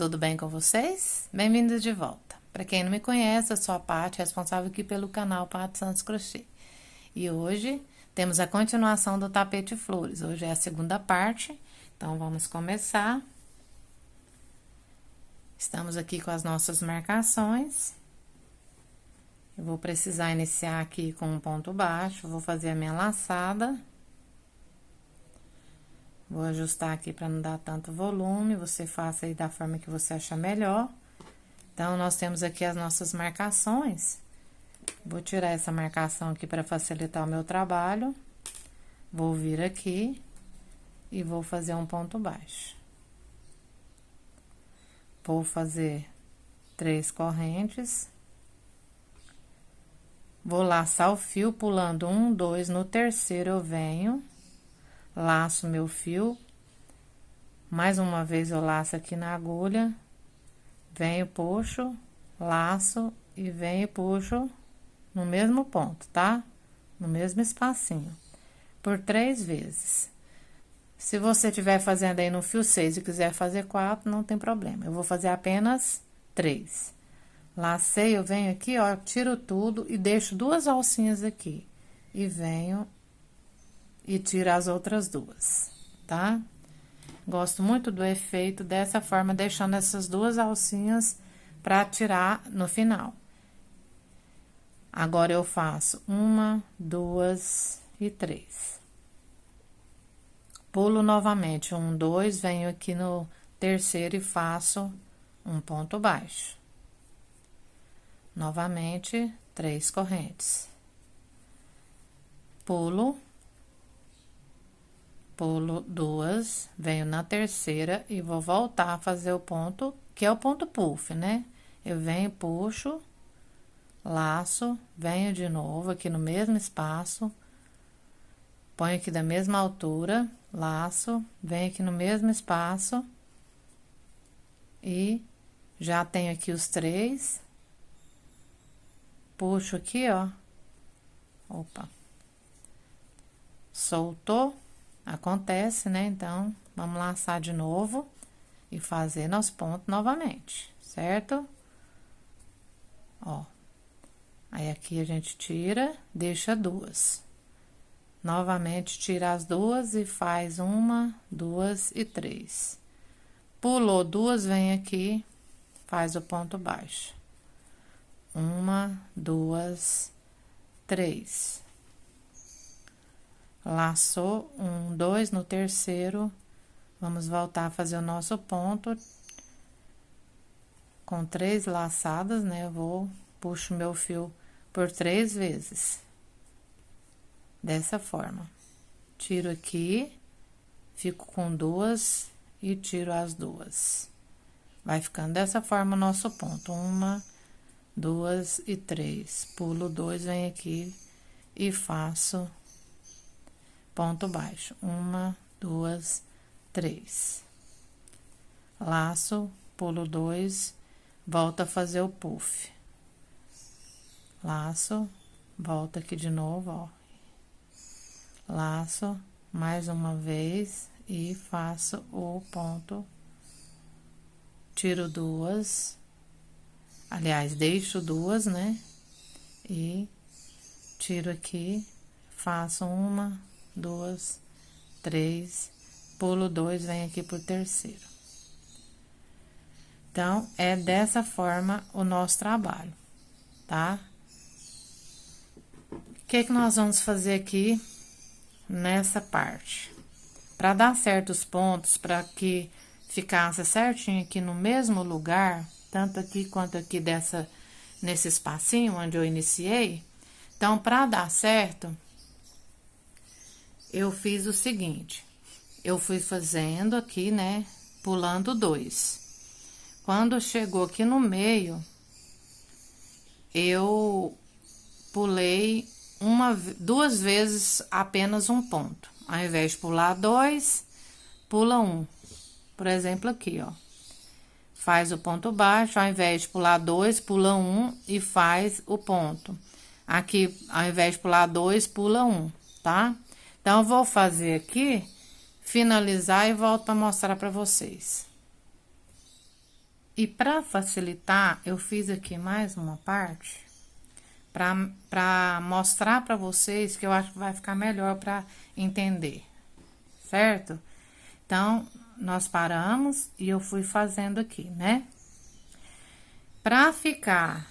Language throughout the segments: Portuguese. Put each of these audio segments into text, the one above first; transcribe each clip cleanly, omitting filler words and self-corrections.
tudo bem com vocês? Bem-vindos de volta. Para quem não me conhece, eu sou a Paty, responsável aqui pelo canal Paty Santos Crochê. E hoje temos a continuação do tapete flores. Hoje é a segunda parte, então vamos começar. Estamos aqui com as nossas marcações. Eu vou precisar iniciar aqui com um ponto baixo, vou fazer a minha laçada. Vou ajustar aqui para não dar tanto volume, você faça aí da forma que você achar melhor. Então, nós temos aqui as nossas marcações. Vou tirar essa marcação aqui para facilitar o meu trabalho. Vou vir aqui e vou fazer um ponto baixo. Vou fazer 3 correntes. Vou laçar o fio pulando 1, 2, no terceiro eu venho. Laço meu fio, mais uma vez eu laço aqui na agulha, venho, puxo, laço e venho e puxo no mesmo ponto, tá? No mesmo espacinho, por 3 vezes. Se você estiver fazendo aí no fio 6 e quiser fazer 4, não tem problema, eu vou fazer apenas 3. Lacei, eu venho aqui, ó, tiro tudo e deixo 2 alcinhas aqui, e venho e tiro as outras 2, tá? Gosto muito do efeito dessa forma, deixando essas 2 alcinhas pra tirar no final. Agora, eu faço 1, 2 e 3. Pulo novamente, 1, 2, venho aqui no terceiro e faço um ponto baixo. Novamente, 3 correntes. Pulo 2, venho na terceira e vou voltar a fazer o ponto, que é o ponto puff, né? Eu venho, puxo, laço, venho de novo aqui no mesmo espaço, ponho aqui da mesma altura, laço, venho aqui no mesmo espaço e já tenho aqui os 3, puxo aqui, ó, opa, soltou. Acontece, né? Então, vamos laçar de novo e fazer nos pontos novamente, certo? Ó, aí aqui a gente tira, deixa 2. Novamente, tira as 2 e faz 1, 2 e 3. Pulou 2, vem aqui, faz o ponto baixo. 1, 2, 3. Laçou 1, 2, no terceiro, vamos voltar a fazer o nosso ponto com 3 laçadas, né? Eu puxo meu fio por 3 vezes, dessa forma. Tiro aqui, fico com 2 e tiro as 2. Vai ficando dessa forma o nosso ponto, 1, 2 e 3. Pulo 2, venho aqui e faço ponto baixo, 1, 2, 3. Laço, pulo 2, volto a fazer o puff. Laço, volto aqui de novo, ó. Laço, mais uma vez, e faço o ponto. Tiro 2, aliás, deixo 2, né? E tiro aqui, faço 1, 2, 3, pulo 2, vem aqui pro terceiro. Então, é dessa forma o nosso trabalho, tá? O que nós vamos fazer aqui nessa parte? Para dar certos pontos, para que ficasse certinho aqui no mesmo lugar, tanto aqui quanto aqui nesse espacinho onde eu iniciei, então, para dar certo, eu fiz o seguinte, eu fui fazendo aqui, né, pulando 2. Quando chegou aqui no meio, eu pulei 2 vezes apenas um ponto. Ao invés de pular 2, pula 1. Por exemplo, aqui, ó. Faz o ponto baixo, ao invés de pular 2, pula 1 e faz o ponto. Aqui, ao invés de pular 2, pula 1, tá? Então, eu vou fazer aqui, finalizar e volto para mostrar para vocês. E para facilitar, eu fiz aqui mais uma parte para mostrar para vocês, que eu acho que vai ficar melhor para entender, certo? Então, nós paramos e eu fui fazendo aqui, né? Para ficar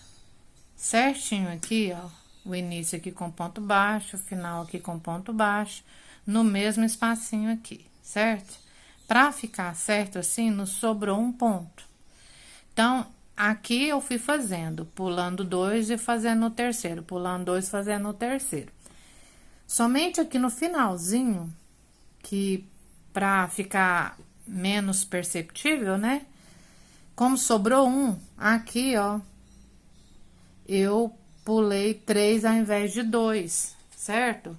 certinho aqui, ó, o início aqui com ponto baixo, o final aqui com ponto baixo, no mesmo espacinho aqui, certo? Para ficar certo assim, nos sobrou um ponto. Então, aqui eu fui fazendo, pulando 2 e fazendo o terceiro, pulando 2 e fazendo o terceiro. Somente aqui no finalzinho, que pra ficar menos perceptível, né? Como sobrou um, aqui, ó, eu pulei 3 ao invés de 2, certo?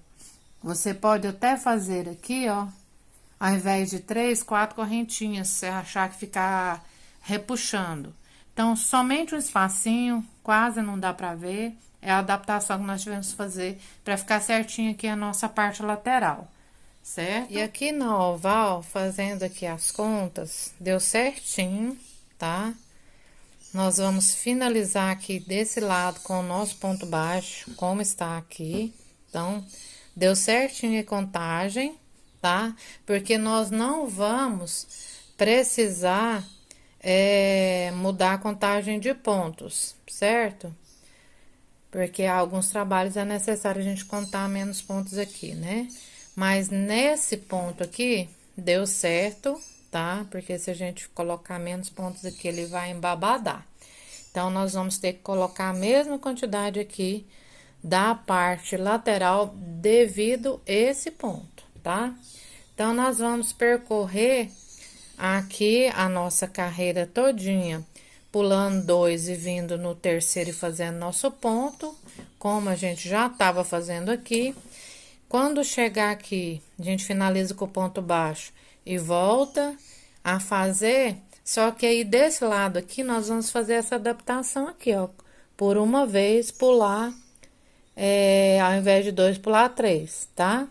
Você pode até fazer aqui, ó, ao invés de 3, 4 correntinhas, se você achar que ficar repuxando. Então, somente um espacinho, quase não dá pra ver, é a adaptação que nós tivemos que fazer pra ficar certinho aqui a nossa parte lateral, certo? E aqui na oval, fazendo aqui as contas, deu certinho, tá? Nós vamos finalizar aqui desse lado com o nosso ponto baixo, como está aqui. Então, deu certinho a contagem, tá? Porque nós não vamos precisar mudar a contagem de pontos, certo? Porque alguns trabalhos é necessário a gente contar menos pontos aqui, né? Mas nesse ponto aqui, deu certo, tá? Porque se a gente colocar menos pontos aqui, ele vai embabadar. Então, nós vamos ter que colocar a mesma quantidade aqui da parte lateral devido esse ponto, tá? Então, nós vamos percorrer aqui a nossa carreira todinha, pulando 2 e vindo no terceiro e fazendo nosso ponto, como a gente já estava fazendo aqui. Quando chegar aqui, a gente finaliza com o ponto baixo e volta a fazer, só que aí desse lado aqui, nós vamos fazer essa adaptação aqui, ó, por uma vez pular, ao invés de 2, pular 3, tá?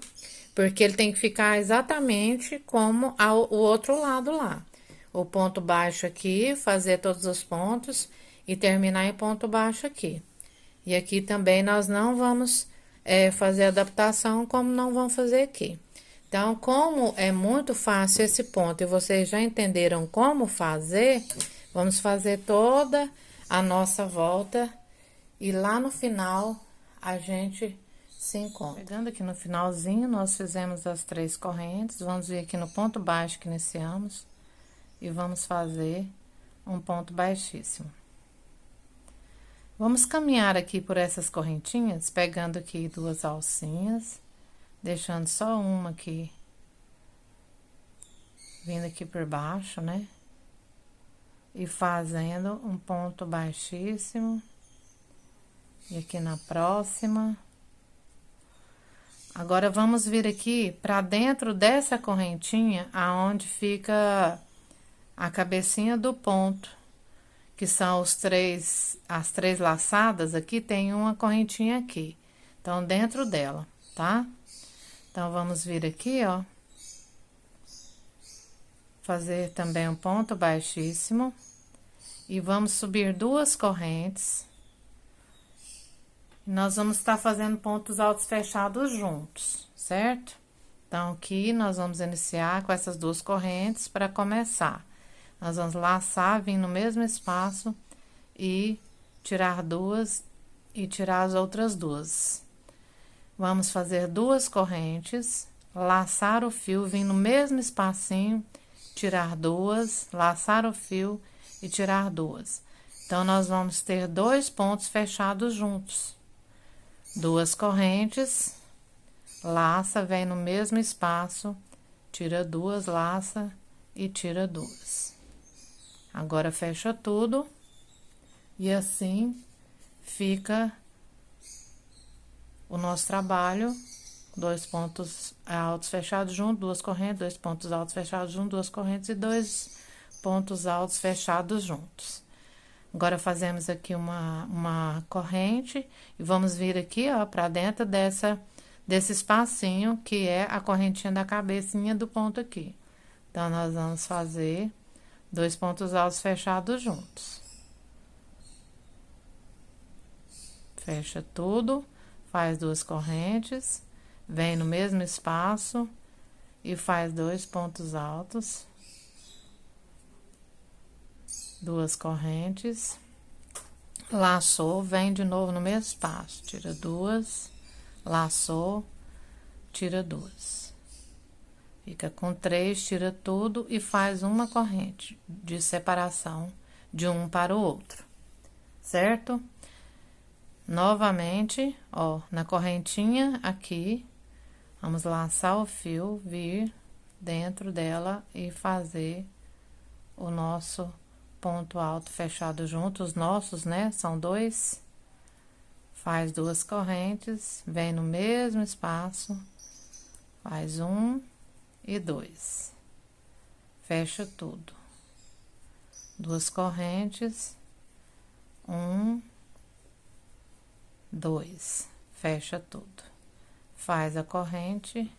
Porque ele tem que ficar exatamente como o outro lado lá. O ponto baixo aqui, fazer todos os pontos e terminar em ponto baixo aqui. E aqui também nós não vamos fazer adaptação como não vamos fazer aqui. Então, como é muito fácil esse ponto e vocês já entenderam como fazer, vamos fazer toda a nossa volta e lá no final a gente se encontra. Chegando aqui no finalzinho, nós fizemos as 3 correntes, vamos vir aqui no ponto baixo que iniciamos e vamos fazer um ponto baixíssimo. Vamos caminhar aqui por essas correntinhas, pegando aqui 2 alcinhas, deixando só uma aqui, vindo aqui por baixo, né? E fazendo um ponto baixíssimo. E aqui na próxima. Agora, vamos vir aqui pra dentro dessa correntinha, aonde fica a cabecinha do ponto, que são as 3 laçadas aqui, tem uma correntinha aqui. Então, dentro dela, tá? Então, vamos vir aqui, ó. Fazer também um ponto baixíssimo. E vamos subir 2 correntes. Nós vamos estar fazendo pontos altos fechados juntos, certo? Então, aqui nós vamos iniciar com essas 2 correntes para começar. Nós vamos laçar, vir no mesmo espaço e tirar 2 e tirar as outras 2. Vamos fazer 2 correntes, laçar o fio, vir no mesmo espacinho, tirar 2, laçar o fio e tirar 2. Então, nós vamos ter 2 pontos fechados juntos. 2 correntes, laça, vem no mesmo espaço, tira 2, laça e tira 2. Agora, fecha tudo e assim fica o nosso trabalho. 2 pontos altos fechados juntos, 2 correntes, 2 pontos altos fechados juntos, 2 correntes e 2 pontos altos fechados juntos. Agora, fazemos aqui uma corrente e vamos vir aqui, ó, pra dentro desse espacinho, que é a correntinha da cabecinha do ponto aqui. Então, nós vamos fazer 2 pontos altos fechados juntos. Fecha tudo, faz 2 correntes, vem no mesmo espaço e faz 2 pontos altos, 2 correntes, laçou, vem de novo no mesmo espaço, tira 2, laçou, tira 2. Fica com 3, tira tudo e faz uma corrente de separação de um para o outro, certo? Novamente, ó, na correntinha aqui, vamos laçar o fio, vir dentro dela e fazer o nosso ponto alto fechado junto, os nossos, né? São 2. Faz 2 correntes, vem no mesmo espaço, faz 1 e 2. Fecha tudo. 2 correntes, 1, 2. Fecha tudo. Faz a corrente.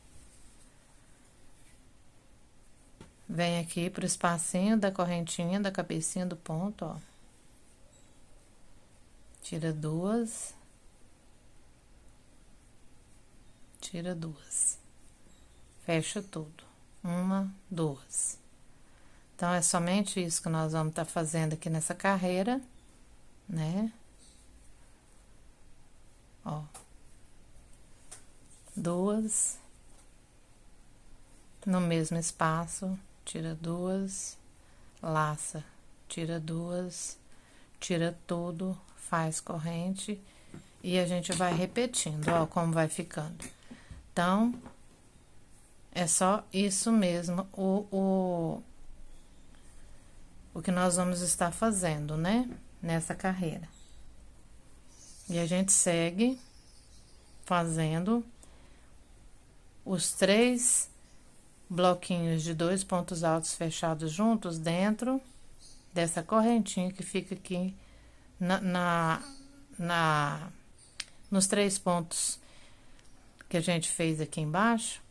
Vem aqui pro espacinho da correntinha, da cabecinha do ponto, ó. Tira 2. Tira 2. Fecha tudo. 1, 2. Então, é somente isso que nós vamos estar fazendo aqui nessa carreira, né? Ó. 2. No mesmo espaço, tira 2, laça, tira 2, tira tudo, faz corrente e a gente vai repetindo, ó, como vai ficando. Então, é só isso mesmo, o que nós vamos estar fazendo, né? Nessa carreira. E a gente segue fazendo os 3 bloquinhos de 2 pontos altos fechados juntos dentro dessa correntinha que fica aqui nos 3 pontos que a gente fez aqui embaixo.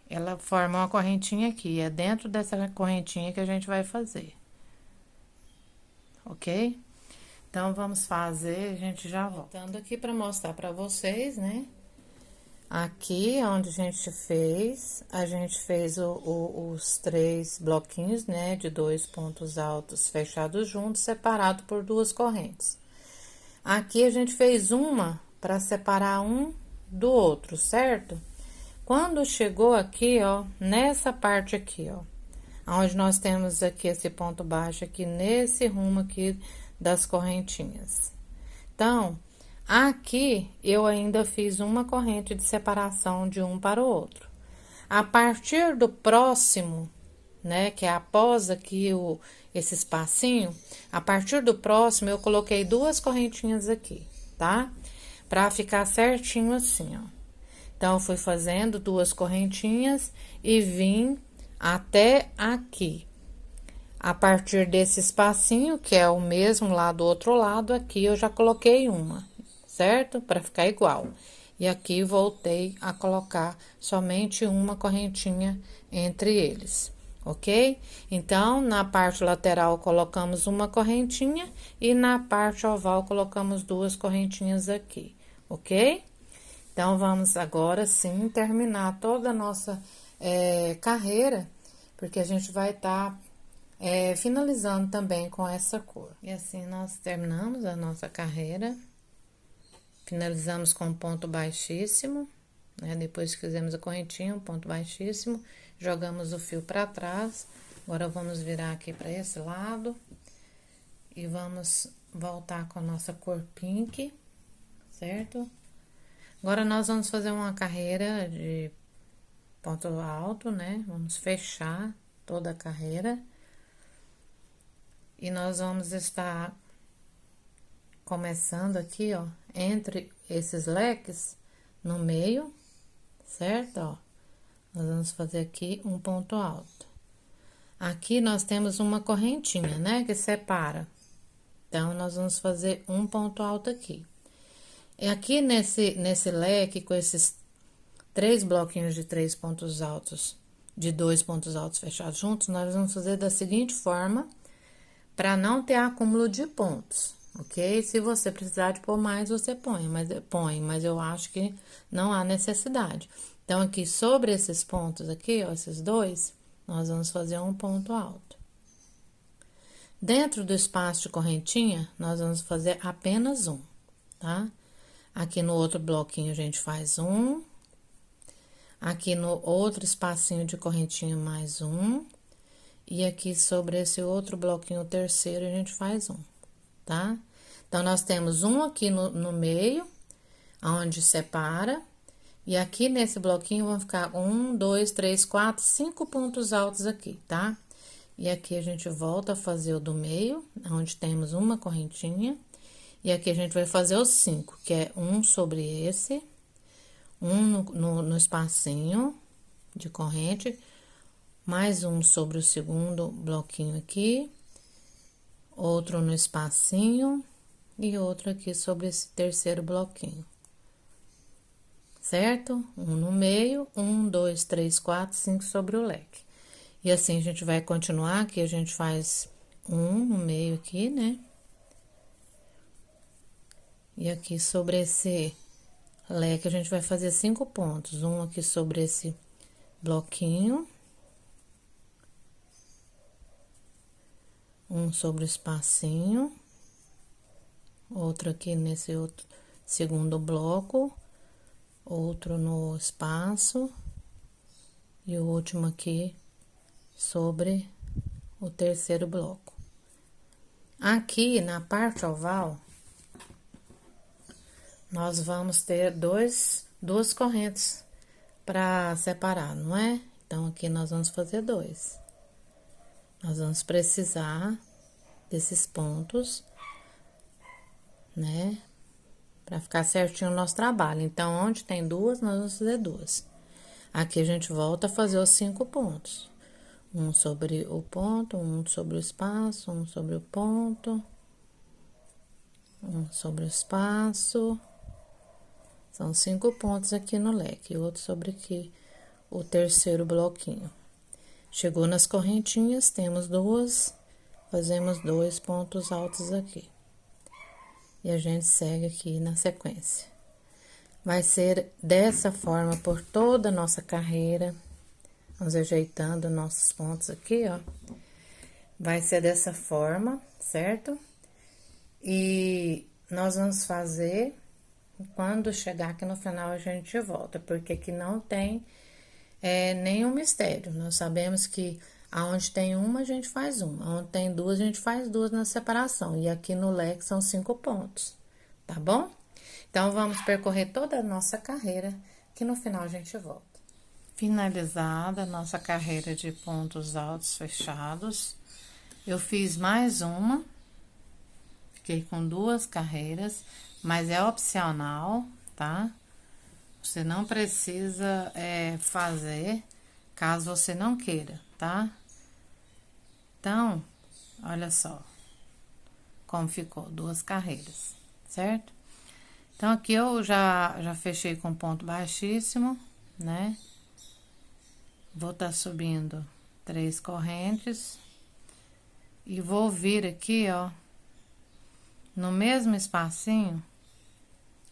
Ela forma uma correntinha aqui, é dentro dessa correntinha que a gente vai fazer. Ok? Então, vamos fazer, a gente já volta. Voltando aqui para mostrar para vocês, né? Aqui, onde a gente fez os 3 bloquinhos, né? De 2 pontos altos fechados juntos, separado por 2 correntes. Aqui, a gente fez uma para separar um do outro, certo? Quando chegou aqui, ó, nessa parte aqui, ó, onde nós temos aqui esse ponto baixo aqui, nesse rumo aqui das correntinhas. Então, aqui, eu ainda fiz uma corrente de separação de um para o outro. A partir do próximo, né, que é após aqui esse espacinho, a partir do próximo, eu coloquei 2 correntinhas aqui, tá? Pra ficar certinho assim, ó. Então, eu fui fazendo 2 correntinhas e vim até aqui. A partir desse espacinho, que é o mesmo lá do outro lado, aqui eu já coloquei uma, certo? Para ficar igual. E aqui voltei a colocar somente uma correntinha entre eles, ok? Então, na parte lateral colocamos uma correntinha e na parte oval colocamos 2 correntinhas aqui, ok? Então, vamos agora sim terminar toda a nossa carreira, porque a gente vai estar finalizando também com essa cor. E assim nós terminamos a nossa carreira. Finalizamos com um ponto baixíssimo, né? Depois que fizemos a correntinha, um ponto baixíssimo, jogamos o fio para trás. Agora, vamos virar aqui para esse lado e vamos voltar com a nossa cor pink, certo? Agora, nós vamos fazer uma carreira de ponto alto, né? Vamos fechar toda a carreira. E nós vamos estar começando aqui, ó, entre esses leques, no meio, certo? Ó, nós vamos fazer aqui um ponto alto. Aqui nós temos uma correntinha, né, que separa. Então, nós vamos fazer um ponto alto aqui. E aqui nesse leque, com esses 3 bloquinhos de 3 pontos altos, de 2 pontos altos fechados juntos, nós vamos fazer da seguinte forma, para não ter acúmulo de pontos, ok? Se você precisar de pôr mais, você põe, mas eu acho que não há necessidade. Então, aqui sobre esses pontos aqui, ó, esses dois, nós vamos fazer um ponto alto. Dentro do espaço de correntinha, nós vamos fazer apenas um, tá? Aqui no outro bloquinho a gente faz um. Aqui no outro espacinho de correntinha mais um. E aqui sobre esse outro bloquinho terceiro a gente faz um, tá? Então, nós temos um aqui no meio, onde separa. E aqui nesse bloquinho vão ficar 1, 2, 3, 4, 5 pontos altos aqui, tá? E aqui a gente volta a fazer o do meio, onde temos uma correntinha. E aqui a gente vai fazer os 5, que é um sobre esse, um no espacinho de corrente, mais um sobre o segundo bloquinho aqui, outro no espacinho e outro aqui sobre esse terceiro bloquinho. Certo? Um no meio, 1, 2, 3, 4, 5 sobre o leque. E assim a gente vai continuar, aqui a gente faz um no meio aqui, né? E aqui sobre esse leque a gente vai fazer 5 pontos. Um aqui sobre esse bloquinho. Um sobre o espacinho. Outro aqui nesse outro segundo bloco. Outro no espaço. E o último aqui sobre o terceiro bloco. Aqui na parte oval, nós vamos ter duas correntes para separar, não é? Então, aqui nós vamos fazer 2. Nós vamos precisar desses pontos, né? Para ficar certinho o nosso trabalho. Então, onde tem 2, nós vamos fazer 2. Aqui a gente volta a fazer os 5 pontos. Um sobre o ponto, um sobre o espaço, um sobre o ponto, um sobre o espaço. São 5 pontos aqui no leque, outro sobre aqui o terceiro bloquinho. Chegou nas correntinhas, temos 2, fazemos 2 pontos altos aqui. E a gente segue aqui na sequência. Vai ser dessa forma por toda a nossa carreira. Vamos ajeitando nossos pontos aqui, ó. Vai ser dessa forma, certo? E nós vamos fazer, quando chegar aqui no final a gente volta, porque aqui não tem nenhum mistério. Nós sabemos que aonde tem uma, a gente faz uma. Aonde tem 2, a gente faz 2 na separação. E aqui no leque são 5 pontos, tá bom? Então, vamos percorrer toda a nossa carreira, que no final a gente volta. Finalizada a nossa carreira de pontos altos fechados, eu fiz mais uma, fiquei com 2 carreiras, mas é opcional, tá? Você não precisa fazer, caso você não queira, tá? Então, olha só como ficou, 2 carreiras, certo? Então, aqui eu já fechei com ponto baixíssimo, né? Vou tá subindo 3 correntes. E vou vir aqui, ó, no mesmo espacinho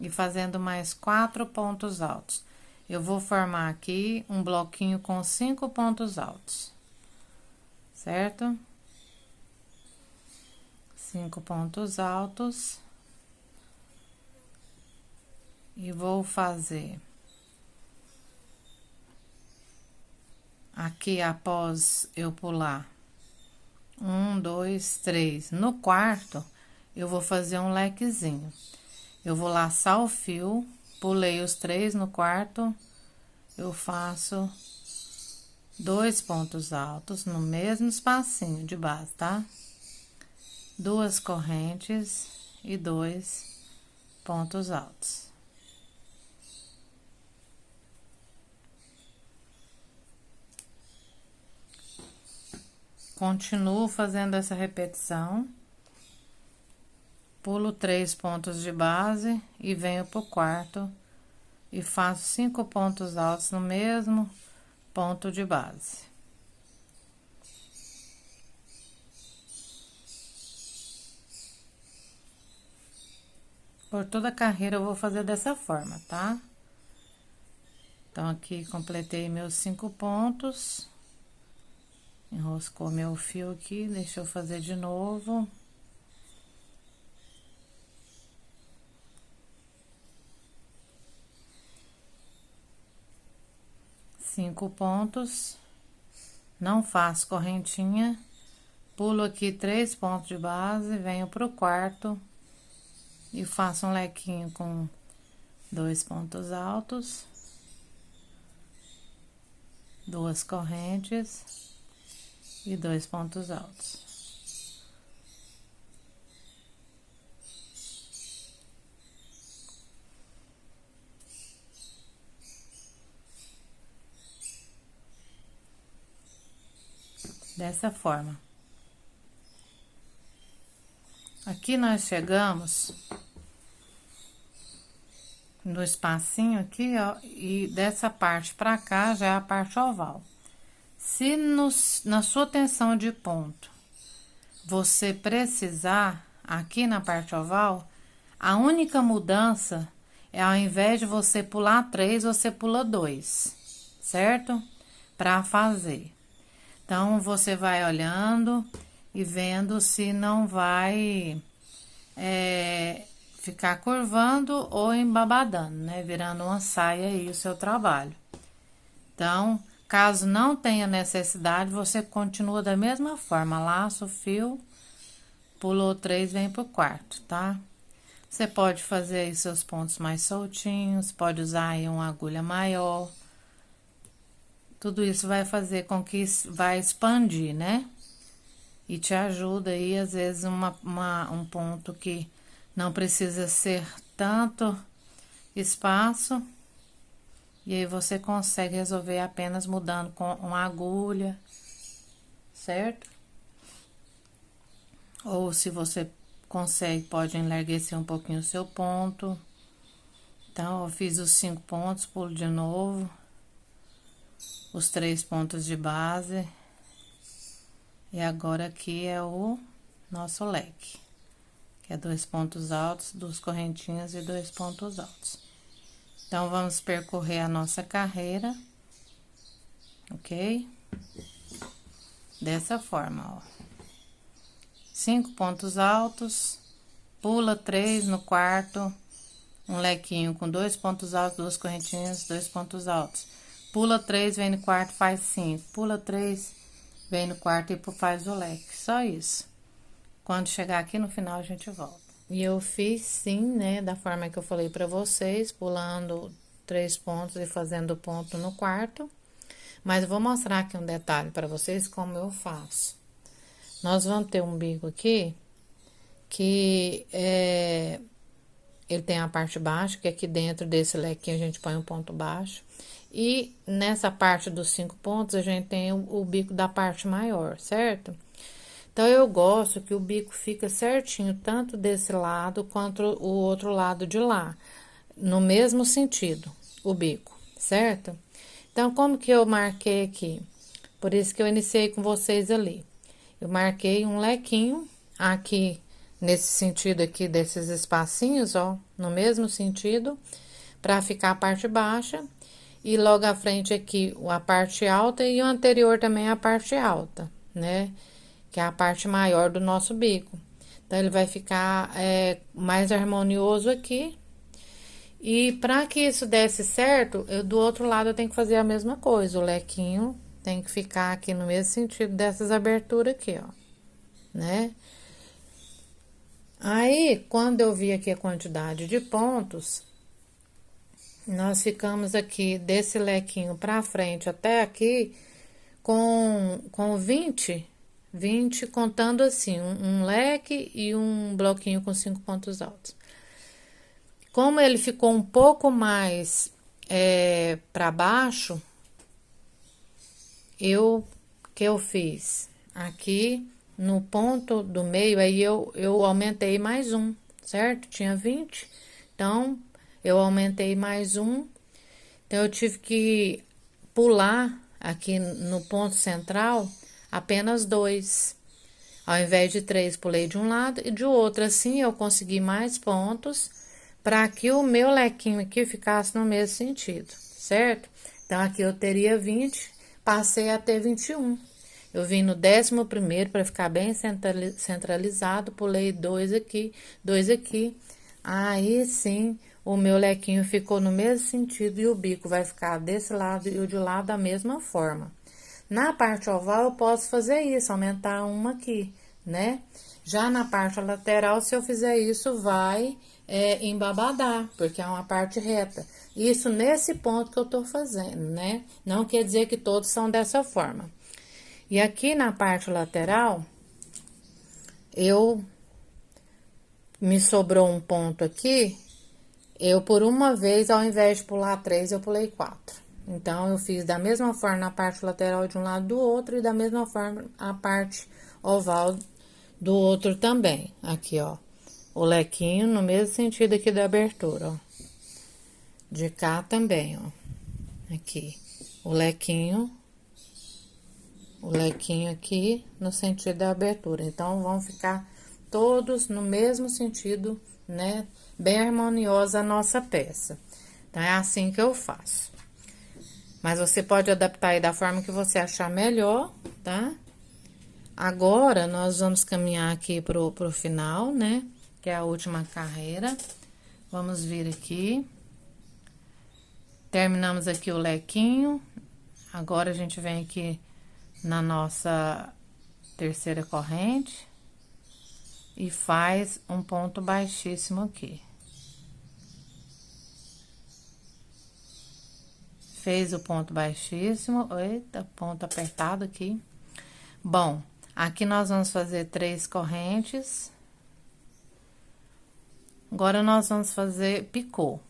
e fazendo mais 4 pontos altos. Eu vou formar aqui um bloquinho com 5 pontos altos, certo? 5 pontos altos. E vou fazer aqui após eu pular 1, 2, 3. No quarto, eu vou fazer um lequezinho. Eu vou laçar o fio, pulei os 3 no quarto, eu faço 2 pontos altos no mesmo espacinho de base, tá? 2 correntes e 2 pontos altos. Continuo fazendo essa repetição. Pulo 3 pontos de base e venho pro quarto e faço 5 pontos altos no mesmo ponto de base. Por toda a carreira eu vou fazer dessa forma, tá? Então, aqui completei meus 5 pontos. Enroscou meu fio aqui, deixa eu fazer de novo. Cinco pontos. Não faço correntinha. Pulo aqui 3 pontos de base, venho pro quarto e faço um lequinho com 2 pontos altos, 2 correntes e 2 pontos altos. Dessa forma. Aqui nós chegamos no espacinho aqui, ó, e dessa parte pra cá já é a parte oval. Se na sua tensão de ponto você precisar, aqui na parte oval, a única mudança é ao invés de você pular 3, você pula 2, certo? Pra fazer. Então, você vai olhando e vendo se não vai ficar curvando ou embabadando, né? Virando uma saia aí o seu trabalho. Então, caso não tenha necessidade, você continua da mesma forma. Laço o fio, pulou 3, vem pro quarto, tá? Você pode fazer aí seus pontos mais soltinhos, pode usar aí uma agulha maior. Tudo isso vai fazer com que vai expandir, né? E te ajuda aí, às vezes, um ponto que não precisa ser tanto espaço. E aí, você consegue resolver apenas mudando com uma agulha, certo? Ou se você consegue, pode enlarguecer um pouquinho o seu ponto. Então, eu fiz os 5 pontos, pulo de novo. Os 3 pontos de base. E agora aqui é o nosso leque, que é 2 pontos altos, 2 correntinhas e 2 pontos altos. Então, vamos percorrer a nossa carreira, ok? Dessa forma, ó. 5 pontos altos, pula 3 no quarto, um lequinho com 2 pontos altos, 2 correntinhas, 2 pontos altos. Pula 3, vem no quarto, faz 5. Pula 3, vem no quarto e faz o leque. Só isso. Quando chegar aqui no final, a gente volta. E eu fiz sim, né, da forma que eu falei pra vocês, pulando 3 pontos e fazendo ponto no quarto. Mas eu vou mostrar aqui um detalhe pra vocês como eu faço. Nós vamos ter um bico aqui, que ele tem a parte baixa, que aqui dentro desse lequinho a gente põe um ponto baixo. E nessa parte dos 5 pontos, a gente tem o bico da parte maior, certo? Então, eu gosto que o bico fica certinho, tanto desse lado quanto o outro lado de lá. No mesmo sentido, o bico, certo? Então, como que eu marquei aqui? Por isso que eu iniciei com vocês ali. Eu marquei um lequinho aqui, nesse sentido aqui, desses espacinhos, ó, no mesmo sentido, pra ficar a parte baixa. E logo à frente aqui, a parte alta e o anterior também a parte alta, né? Que é a parte maior do nosso bico. Então, ele vai ficar mais harmonioso aqui. E para que isso desse certo, do outro lado eu tenho que fazer a mesma coisa. O lequinho tem que ficar aqui no mesmo sentido dessas aberturas aqui, ó, né? Aí, quando eu vi aqui a quantidade de pontos, nós ficamos aqui desse lequinho pra frente até aqui com 20 contando assim, um leque e um bloquinho com 5 pontos altos. Como ele ficou um pouco mais pra baixo, que eu fiz aqui no ponto do meio, aí eu aumentei mais um, certo? Tinha 20, então eu aumentei mais um, então eu tive que pular aqui no ponto central apenas 2. Ao invés de 3, pulei de um lado e de outro. Assim eu consegui mais pontos para que o meu lequinho aqui ficasse no mesmo sentido, certo? Então, aqui eu teria 20, passei a ter 21. Eu vim no 11º para ficar bem centralizado, pulei 2 aqui, 2 aqui. Aí, sim, o meu lequinho ficou no mesmo sentido e o bico vai ficar desse lado e o de lá da mesma forma. Na parte oval, eu posso fazer isso, aumentar uma aqui, né? Já na parte lateral, se eu fizer isso, vai embabadar, porque é uma parte reta. Isso nesse ponto que eu tô fazendo, né? Não quer dizer que todos são dessa forma. E aqui na parte lateral, me sobrou um ponto aqui, eu por uma vez, ao invés de pular 3, eu pulei 4. Então, eu fiz da mesma forma na parte lateral de um lado do outro e da mesma forma a parte oval do outro também. Aqui, ó, o lequinho no mesmo sentido aqui da abertura, ó. De cá também, ó. Aqui, o lequinho aqui no sentido da abertura. Então, vão ficar todos no mesmo sentido, né? Bem harmoniosa a nossa peça. Então, é assim que eu faço. Mas você pode adaptar aí da forma que você achar melhor, tá? Agora, nós vamos caminhar aqui pro final, né? Que é a última carreira. Vamos vir aqui. Terminamos aqui o lequinho. Agora, a gente vem aqui na nossa terceira corrente e faz um ponto baixíssimo aqui. Fez o ponto baixíssimo, eita, ponto apertado aqui. Bom, aqui nós vamos fazer 3 correntes. Agora, nós vamos fazer picô.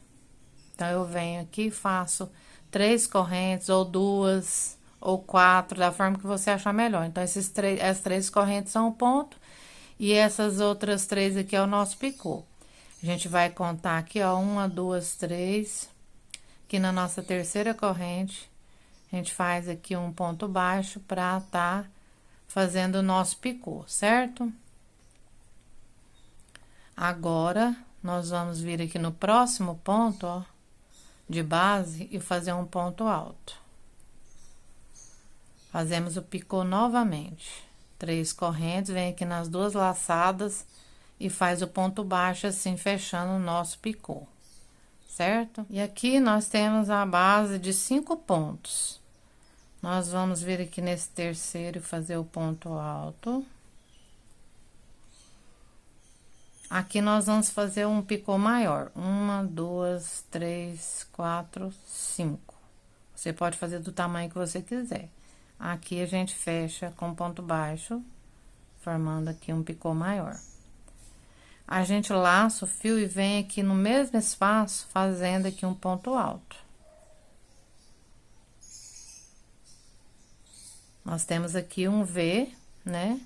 Então, eu venho aqui e faço 3 correntes, ou 2, ou 4, da forma que você achar melhor. Então, as 3 correntes são o ponto, e essas outras 3 aqui é o nosso picô. A gente vai contar aqui, ó, 1, 2, 3. Aqui na nossa terceira corrente, a gente faz aqui um ponto baixo pra tá fazendo o nosso picô, certo? Agora, nós vamos vir aqui no próximo ponto, ó, de base e fazer um ponto alto. Fazemos o picô novamente. 3 correntes, vem aqui nas 2 laçadas e faz o ponto baixo assim, fechando o nosso picô, certo? E aqui nós temos a base de 5 pontos. Nós vamos vir aqui nesse terceiro e fazer o ponto alto. Aqui nós vamos fazer um picô maior. 1, 2, 3, 4, 5. Você pode fazer do tamanho que você quiser. Aqui a gente fecha com ponto baixo, formando aqui um picô maior. A gente laça o fio e vem aqui no mesmo espaço, fazendo aqui um ponto alto. Nós temos aqui um V, né?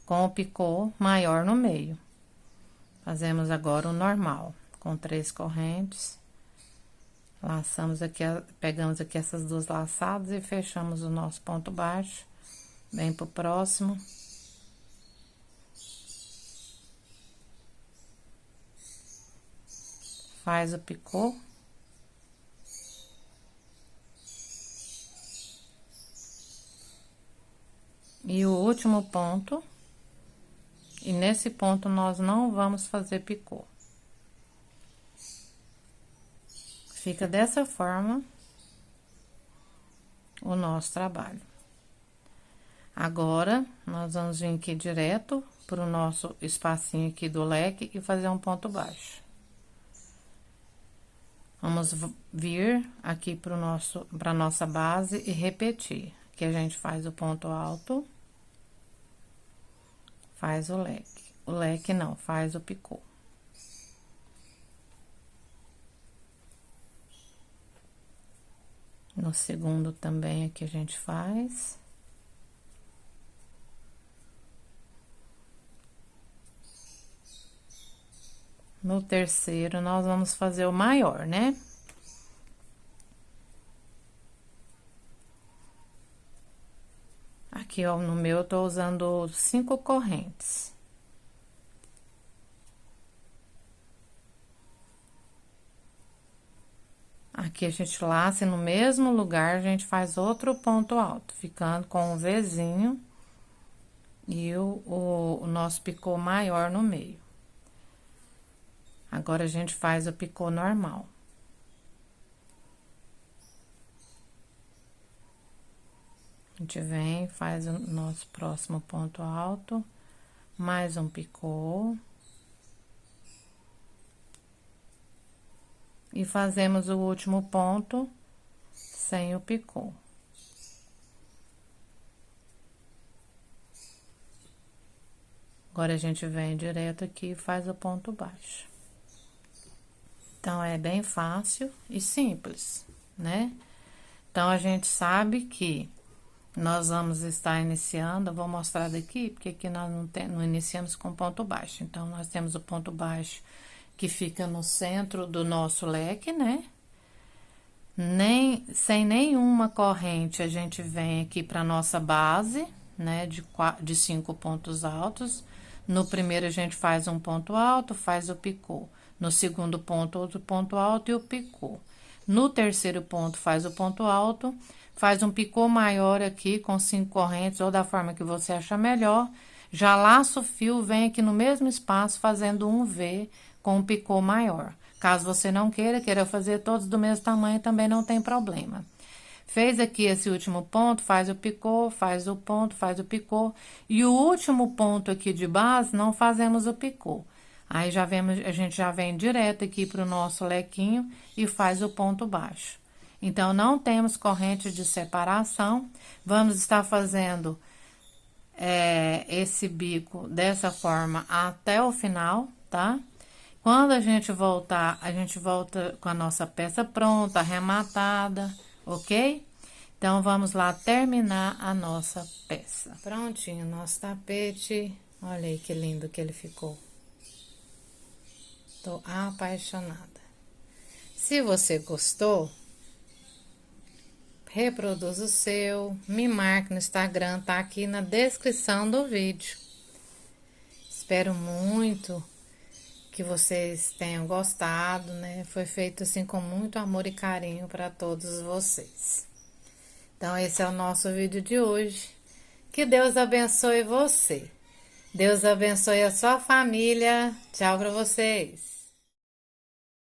Com o picô maior no meio. Fazemos agora o normal, com 3 correntes. Laçamos aqui, pegamos aqui essas 2 laçadas e fechamos o nosso ponto baixo. Vem pro próximo. Faz o picô. E o último ponto. E nesse ponto, nós não vamos fazer picô. Fica dessa forma o nosso trabalho. Agora, nós vamos vir aqui direto pro nosso espacinho aqui do leque e fazer um ponto baixo. Vamos vir aqui pra nossa base e repetir. Aqui a gente faz o ponto alto, faz o leque. O leque não, faz o picô. No segundo também aqui a gente faz. No terceiro, nós vamos fazer o maior, né? Aqui, ó, no meu, eu tô usando 5 correntes. Aqui a gente laça e no mesmo lugar a gente faz outro ponto alto, ficando com o Vzinho e o nosso picô maior no meio. Agora, a gente faz o picô normal. A gente vem, faz o nosso próximo ponto alto, mais um picô. E fazemos o último ponto sem o picô. Agora, a gente vem direto aqui e faz o ponto baixo. Então, é bem fácil e simples, né? Então, a gente sabe que nós vamos estar iniciando, eu vou mostrar daqui, porque aqui nós não iniciamos com ponto baixo. Então, nós temos o ponto baixo que fica no centro do nosso leque, né? Sem nenhuma corrente, a gente vem aqui para nossa base, né? De 5 pontos altos. No primeiro, a gente faz um ponto alto, faz o picô. No segundo ponto, outro ponto alto e o picô. No terceiro ponto, faz o ponto alto, faz um picô maior aqui com 5 correntes, ou da forma que você achar melhor. Já laça o fio, vem aqui no mesmo espaço, fazendo um V com um picô maior. Caso você não queira fazer todos do mesmo tamanho, também não tem problema. Fez aqui esse último ponto, faz o picô, faz o ponto, faz o picô. E o último ponto aqui de base, não fazemos o picô. Aí, a gente já vem direto aqui pro nosso lequinho e faz o ponto baixo. Então, não temos corrente de separação. Vamos estar fazendo esse bico dessa forma até o final, tá? Quando a gente volta com a nossa peça pronta, arrematada, ok? Então, vamos lá terminar a nossa peça. Prontinho, nosso tapete. Olha aí que lindo que ele ficou. Tô apaixonada. Se você gostou, reproduza o seu, me marque no Instagram, tá aqui na descrição do vídeo. Espero muito que vocês tenham gostado, né? Foi feito assim com muito amor e carinho para todos vocês. Então, esse é o nosso vídeo de hoje. Que Deus abençoe você. Deus abençoe a sua família. Tchau para vocês.